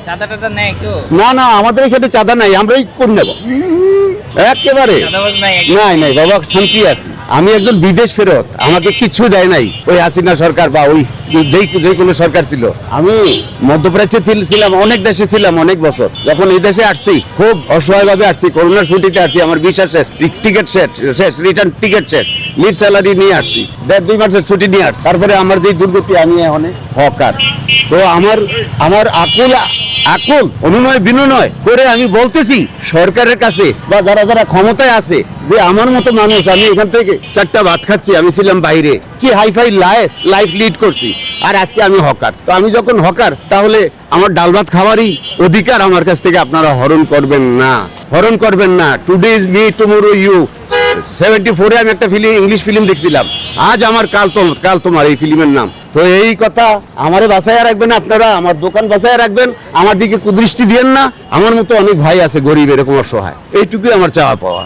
চাঁদা টাদা নেই তো? না না, আমাদের এখানে চাঁদা নাই, আমরাই করে নেব একেবারে। চাঁদাবাজ নাই? নাই নাই বাবা, শান্তি আছি। আমি একজন বিদেশ ফেরত, আমাকে কিছু দেয় নাই ওই হাসিনা সরকার বা ওই যে কোনো সরকার ছিল। আমি মধ্যপ্রাচ্যে ছিলাম, অনেক দেশে ছিলাম অনেক বছর। যখন এই দেশে আসছি খুব অসহায় ভাবে আসছি, করোনার ছুটিতে আসছি, আমার ভিসা শেষ, টিকিট শেষ, রিটার্ন টিকিট শেষ, লিভ স্যালারি নিয়ে আসছি, 1.5-2 মাসের ছুটি নিয়ে আসছি। তারপরে আমার যে দুর্গতি, আমি এখন হকার। তো আমার আকুল অনুনয় বিনয় করে আমি বলতেছি সরকারের কাছে বা যারা যারা ক্ষমতায় আছে, যে আমার মতো মানুষ, আমি এখান থেকে 4টা ভাত খাচ্ছি, আমি ছিলাম বাইরে, কি হাইফাই লাইফ লিড করছি, আর আজকে আমি হকার। তো আমি যখন হকার, তাহলে আমার ডাল ভাত খাওয়ারই অধিকার আমার কাছ থেকে আপনারা হরণ করবেন না। Today is me, tomorrow you. 74-এ আমি একটা ইংলিশ ফিল্ম দেখছিলাম, আজ আমার কাল তোমার, এই ফিল্মের নাম। তো এই কথা আমারে বাঁচাইয়া রাখবেন আপনারা, আমার দোকান বাঁচাইয়া রাখবেন, আমার দিকে কুদৃষ্টি দিয়েন না। আমার মতো অনেক ভাই আছে গরিব, এরকম অসহায়, এইটুকুই আমার চাওয়া পাওয়া।